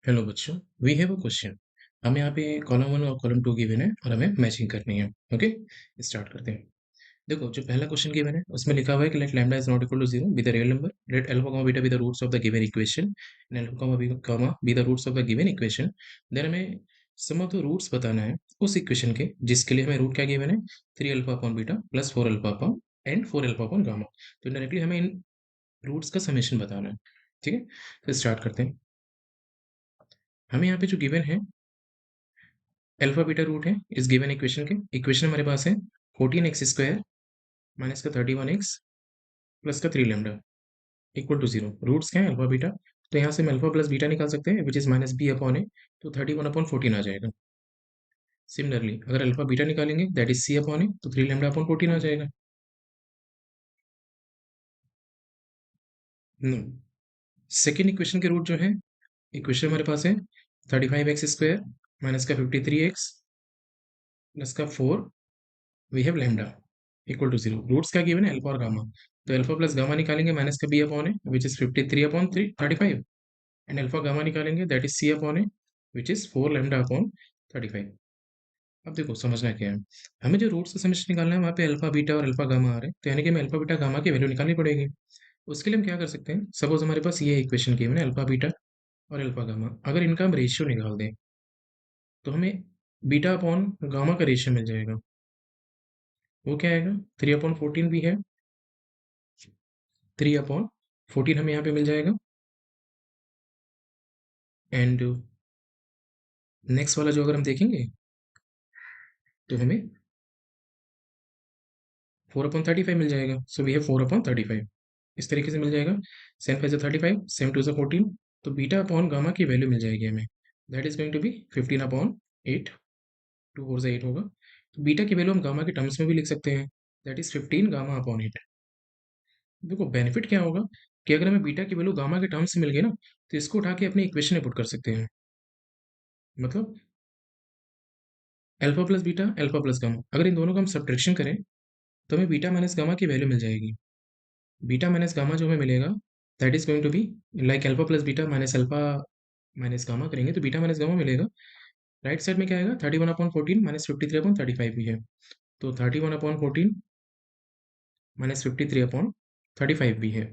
Hello बच्चों, we have a question. हमें यहाँ पे कॉलम वन और कॉलम टू गिवन है और हमें मैचिंग करनी है। ओके, स्टार्ट करते हैं। देखो, जो पहला क्वेश्चन गिवन है उसमें लिखा हुआ है कि let lambda is not equal to zero be the real number, let alpha comma beta be the roots of the given equation and alpha comma be the roots of the given equation. Then हमें sum of the roots बताना है उस equation के जिसके लिए हमें root क्या given है, 3 alpha upon beta plus 4 alpha upon and 4 alpha upon gamma. तो डायरेक्टली हमें इन रूट्स का समेशन बताना है। ठीक है, तो स्टार्ट करते हैं। हमें यहाँ पे जो गिवन है अल्फा बीटा रूट है इस गिवन इक्वेशन के। इक्वेशन हमारे पास है 14x² माइनस का 31x प्लस का 3 lambda equal to zero. Roots क्या है, अल्फा बीटा। तो यहाँ से हम अल्फा प्लस बीटा निकाल सकते हैं which is minus B upon A. तो 31/14 आ जाएगा। सिमिलरली अगर अल्फा बीटा निकालेंगे that is C upon A, तो 3 लैम्डा अपॉन 14 आ जाएगा। सेकेंड इक्वेशन के रूट जो है, इक्वेशन हमारे पास है 35x² माइनस का 53x प्लस का 4, we have lambda equal to zero. Roots क्या गिवन है, अल्फा और गामा। तो अल्फा प्लस गामा निकालेंगे माइनस का बी अपॉन है which is 53/3 35 and alpha gamma निकालेंगे दैट इज सी अपॉन है विच इज 4 लैम्डा अपॉन 35। अब देखो समझना क्या है, हमें जो रूट्स का समेशन निकालना है वहाँ पे अल्फा बीटा और अल्फा गामा आ रहे हैं, तो यानी कि हमें अल्फा बीटा गामा की वैल्यू निकालनी पड़ेगी। उसके लिए हम क्या कर सकते हैं, सपोज हमारे पास ये इक्वेशन की है अल्फा बीटा और अल्फा गामा, अगर इनका हम रेशियो निकाल दें तो हमें बीटा अपॉन गामा का रेशियो मिल जाएगा। वो क्या आएगा, 3/14 भी है, 3/14 हमें यहाँ पे मिल जाएगा। एंड नेक्स्ट वाला जो अगर हम देखेंगे तो हमें 4/35 मिल जाएगा। सो वी हैव 4/35 इस तरीके से मिल जाएगा। 7 5 35, 7 2 14, तो बीटा अपॉन गामा की वैल्यू मिल जाएगी हमें, that is going to be 15/8। 2 4 8 होगा। तो बीटा की वैल्यू हम गामा के टर्म्स में भी लिख सकते हैं, दैट इज 15 गामा अपॉन 8। देखो बेनिफिट क्या होगा कि अगर हमें बीटा की वैल्यू गामा के टर्म्स में मिल गई ना, तो इसको उठा के अपने इक्वेशन में पुट कर सकते हैं। मतलब alpha plus beta alpha plus gamma, अगर इन दोनों का हम सब्ट्रैक्शन करें तो हमें बीटा माइनस गामा की वैल्यू मिल जाएगी। बीटा माइनस गामा जो हमें मिलेगा that is going to be like alpha plus beta minus alpha minus gamma करेंगे तो बीटा माइनस गामा मिलेगा। राइट साइड में क्या आएगा, 31/14 माइनस 53/35 भी है, तो 31/14 माइनस 53/35 भी है।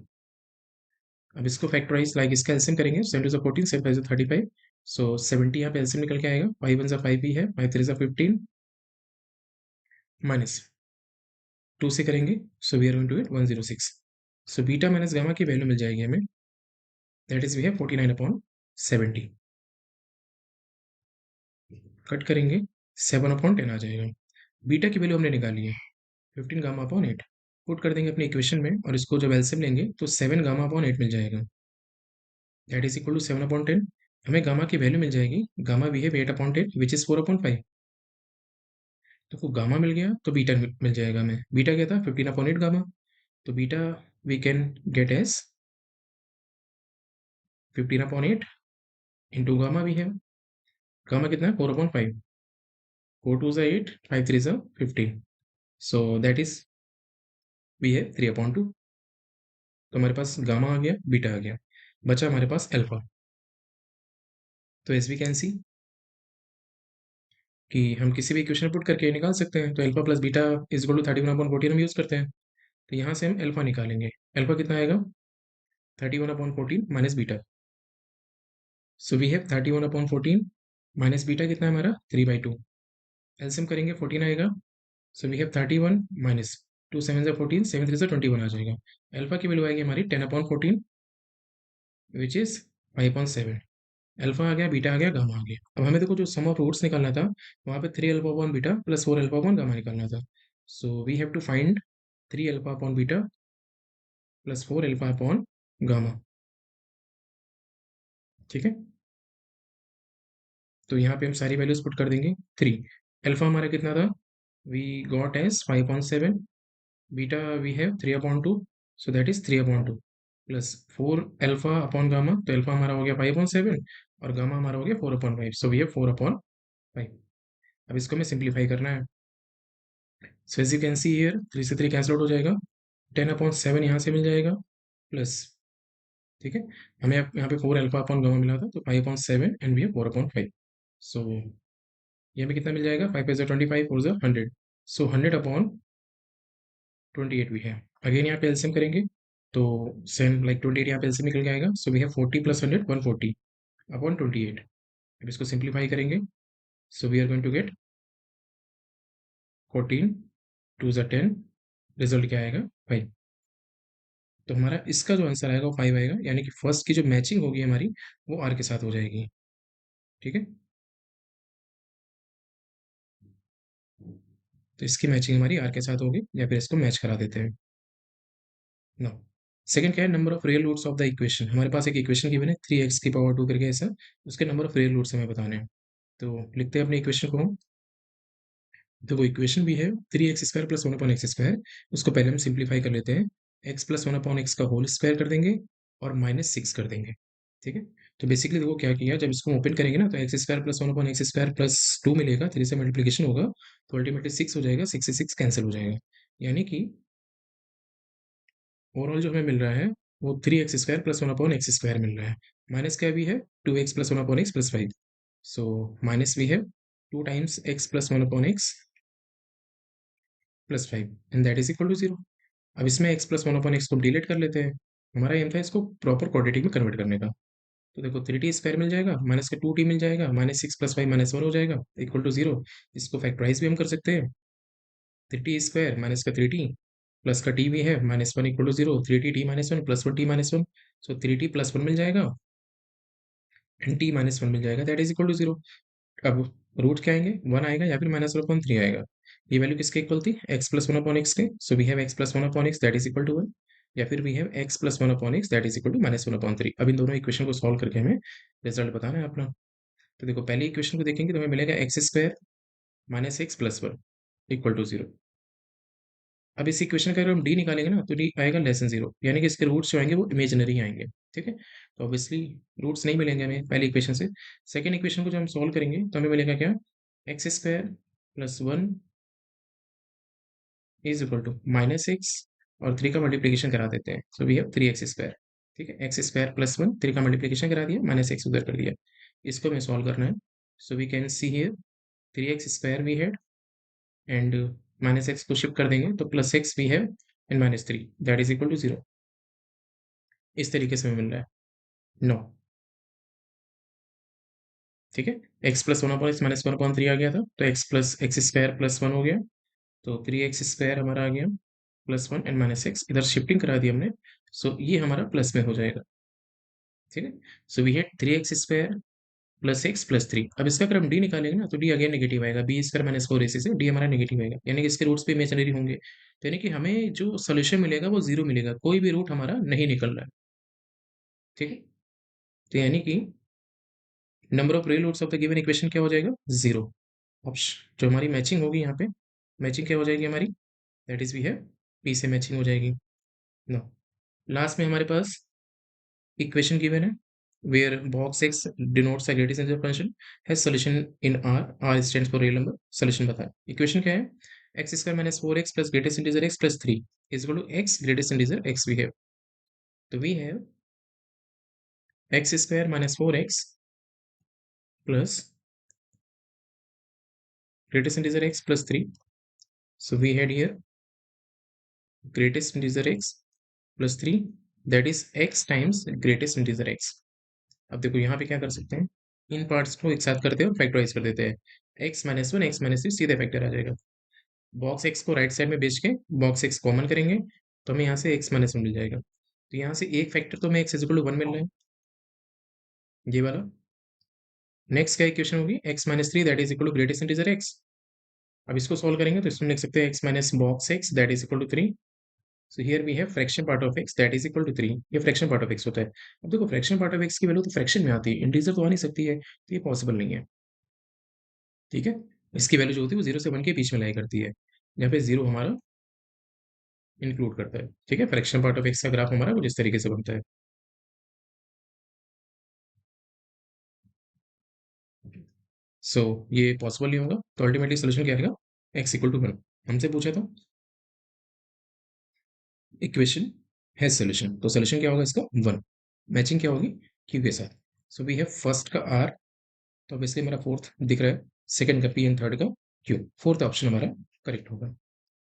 अब इसको फैक्टराइज लाइक इसका एलसीएम करेंगे, 7 2 14 7 5 35। सो 70 यहाँ पे एलसीएम निकल के आएगा, 5 1 5 भी है, 5 3 15 माइनस 2 से करेंगे, so we are going to get 106। So beta minus gamma की वैल्यू मिल जाएगी हमें, दैट इज वी है 49/70। कट करेंगे 7/10 आ जाएगा। बीटा की वैल्यू हमने निकाली है 15 गामा अपॉन 8। पुट कर देंगे अपने इक्वेशन में और इसको जब एलसीएम लेंगे तो 7 गामा अपॉन 8 मिल जाएगा, दैट इज इक्वल टू 7/10। हमें गामा की वैल्यू मिल जाएगी, गामा वी है 8/10 विच इज 4/5। तो गामा मिल गया तो बीटा मिल जाएगा हमें। बीटा क्या था, 15/8 गामा। तो beta we can get as 15/8 into gamma भी है। गामा कितना है, 4/5। 4 2 8, 5 3 15। सो दैट इज वी है 3/2। तो हमारे पास गामा आ गया, बीटा आ गया, बचा हमारे पास अल्फा। तो एस वी कैन सी कि हम किसी भी इक्वेशन पुट करके निकाल सकते हैं। तो alpha plus beta is equal to 31/14 हम यूज करते हैं। तो यहाँ से हम अल्फा निकालेंगे। अल्फा कितना आएगा, 31/14 minus beta. So we have 31/14 minus beta कितना है हमारा 3/2। एलसीएम करेंगे 14 आएगा। सो वी हैव 31 माइनस 2 7 14, 7 3 21 आ जाएगा। अल्फा की वैल्यू आएगी हमारी 10/14 विच इज 5.7। अल्फा आ गया, बीटा आ गया, गामा आ गया। अब हमें देखो जो सम ऑफ रूट्स निकालना था वहाँ पे 3 alpha upon beta plus 4 alpha upon gamma निकालना था। So we have to find 3 alpha upon beta plus 4 alpha upon gamma. ठीक है, तो यहाँ पे हम सारी वैल्यूज पुट कर देंगे। 3 अल्फा हमारा कितना था, we got as 5.7, beta we have 3/2, so that is 3/2 plus 4 alpha upon gamma. तो अल्फा हमारा हो गया 5.7 और गामा हमारा हो गया 4/5, सो वी हैव 4/5। अब इसको हमें सिंप्लीफाई करना है। So as you can see here 3 से 3 कैंसिल आउट हो जाएगा, 10/7 यहाँ से मिल जाएगा प्लस ठीक है। हमें यहाँ पे 4 अल्फा अपॉन गामा मिला था, तो 5/7 एंड वी है 4/5। सो ये हमें कितना मिल जाएगा, 5 × 25, 4 × 100, सो 100/28 भी है। अगेन यहाँ पे एलसीएम करेंगे तो सेम लाइक 28 यहाँ पे एलसीएम निकल के आएगा, सो वी है 40 + 100 140/28। अब इसको सिंप्लीफाई करेंगे, so we are going to get 14, 2 × 10, result क्या आएगा 5। तो हमारा इसका जो आंसर आएगा वो 5 आएगा, यानी कि फर्स्ट की जो मैचिंग होगी हमारी वो आर के साथ हो जाएगी। ठीक है, तो इसकी मैचिंग हमारी आर के साथ होगी, या फिर इसको मैच करा देते हैं। नो, सेकंड क्या है, number of real roots of the equation. हमारे पास एक इक्वेशन गिवन है 3x⁻² करके ऐसा, उसके नंबर ऑफ रियल रूट्स हमें बताने हैं। तो लिखते हैं अपने इक्वेशन को हम। तो वो इक्वेशन भी है 3x² + 1/x²। उसको पहले हम सिंप्लीफाई कर लेते हैं, x + 1/x का होल स्क्वायर कर देंगे और -6 कर देंगे। ठीक है, तो बेसिकली देखो क्या किया, जब इसको ओपन करेंगे ना तो x² + 1/x² +2 मिलेगा, 3 से मल्टीप्लिकेशन होगा तो अल्टीमेटली 6 हो जाएगा, 6 से 6 कैंसिल हो जाएगा। यानी कि ओवरऑल जो हमें मिल रहा है वो 3x² + 1/x² मिल रहा है। माइनस क्या भी है, 2x + 1/x +5। सो माइनस भी है 2 times x + 1/x +5 and that is equal to 0। अब इसमें x + 1/x को डिलीट कर लेते हैं। हमारा एम था इसको प्रॉपर क्वाड्रेटिक में कन्वर्ट करने का। तो देखो 3t² मिल जाएगा, माइनस का 2t मिल जाएगा, -6 + 5 -1 हो जाएगा, इक्वल टू 0। इसको फैक्टराइज भी हम कर सकते हैं, 3t² माइनस का 3t प्लस का t भी है, -1 equal to 0, 3t t-1 + 1t-1। So 3t + 1 मिल जाएगा एंड t-1 मिल जाएगा, दैट इज इक्वल टू 0। अब रूट क्या आएंगे, 1 आएगा या फिर -1/3 आएगा। ये वैल्यू किसके इक्वल थी, x + 1/x के। So we have x + 1/x that is equal to 1, या फिर we have x + 1/x that is equal to -1/3। अब इन दोनों इक्वेशन को सॉल्व करके हमें रिजल्ट बताना है अपना। तो देखो पहली इक्वेशन को देखेंगे तो हमें मिलेगा x² - x + 1 इक्वल टू 0। अब इस इक्वेशन का अगर हम डी निकालेंगे ना तो डी आएगा <0, यानी कि इसके रूट्स जो आएंगे वो इमेजिनरी आएंगे। ठीक है, तो ऑब्वियसली रूट्स नहीं मिलेंगे हमें पहली इक्वेशन से। सेकेंड इक्वेशन को जब हम सोल्व करेंगे तो हमें मिलेगा क्या, x² + 1 is equal to -x और 3 का मल्टीप्लीकेशन करा देते हैं, सो वी हैव 3x²। ठीक है, x² + 1 3 का मल्टीप्लीकेशन करा दिया, -x उधर कर दिया। इसको हमें सॉल्व करना है, so we can see here 3x² we had and -x को शिफ्ट कर देंगे तो +x we have and -3 that is equal to 0। इस तरीके से हमें मिल रहा है। नो, ठीक है, x + 1/x -1/3 आ गया था, तो x + x² + 1 हो गया, तो 3x² हमारा आ गया +1 एंड -x इधर शिफ्टिंग करा दी हमने, सो ये हमारा प्लस में हो जाएगा। ठीक है, so we had 3x² + x + 3। अब इसका अगर हम डी निकालेंगे ना तो डी अगेन नेगेटिव आएगा, b² - 4ac से डी हमारा नेगेटिव आएगा, यानी कि इसके रूट्स भी इमेजिनरी होंगे, तो यानी कि हमें जो सोल्यूशन मिलेगा वो 0 मिलेगा, कोई भी रूट हमारा नहीं निकल रहा है। ठीक है, तो यानी कि number of real roots of the given equation क्या हो जाएगा, 0। ऑप्शन जो हमारी मैचिंग होगी यहाँ पे, मैचिंग क्या हो जाएगी हमारी, दैट इज वी है पी से मैचिंग हो जाएगी। नो, लास्ट में हमारे पास इक्वेशन गिवन है where box X denotes the greatest integer function has solution in R, R stands for real number. Solution बताएं, इक्वेशन क्या है, x² - 4x + greatest integer x + 3 is equal to x greatest integer x we have. तो we have x² - 4x plus greatest integer x plus 3. So we had here greatest integer x plus 3 that is x times greatest integer x. अब देखो यहाँ पे क्या कर सकते हैं, इन parts को एक साथ करते हैं और फैक्टराइज कर देते हैं, x - 1 x - 3 सीधे फैक्टर आ जाएगा। बॉक्स x को राइट साइड में बेच के बॉक्स x कॉमन करेंगे तो हमें यहाँ से x - 1 मिल जाएगा। तो यहाँ से एक फैक्टर तो हमें x = 1 मिल रहा है, ये वाला। नेक्स्ट क्या इक्वेशन होगी, x - 3 that is equal to greatest integer x। अब इसको सॉल्व करेंगे तो इसमें लिख सकते हैं x - box x that is equal to 3। So here we have fraction part of x that is equal to 3। ये फ्रैक्शन पार्ट ऑफ x होता है। अब देखो फ्रैक्शन पार्ट ऑफ x की वैल्यू तो फ्रैक्शन में आती है, इंटीजर तो आ नहीं सकती है, तो ये पॉसिबल नहीं है। ठीक है, इसकी वैल्यू जो होती है वो 0 से 1 के बीच में लाई करती है, यहाँ पे 0 हमारा इंक्लूड करता है। ठीक है, फ्रैक्शन पार्ट ऑफ x का ग्राफ हमारा कुछ इस तरीके से बनता है। सो ये पॉसिबल नहीं होगा, तो अल्टीमेटली सोल्यूशन क्या आएगा, x = 1। हमसे पूछा था इक्वेशन है सोल्यूशन, तो सोल्यूशन क्या होगा इसका 1। मैचिंग क्या होगी, क्यू के साथ। सो वी हैव फर्स्ट का आर, तो अब इसलिए हमारा फोर्थ दिख रहा है, सेकंड का पी एंड थर्ड का क्यू। फोर्थ ऑप्शन हमारा करेक्ट होगा।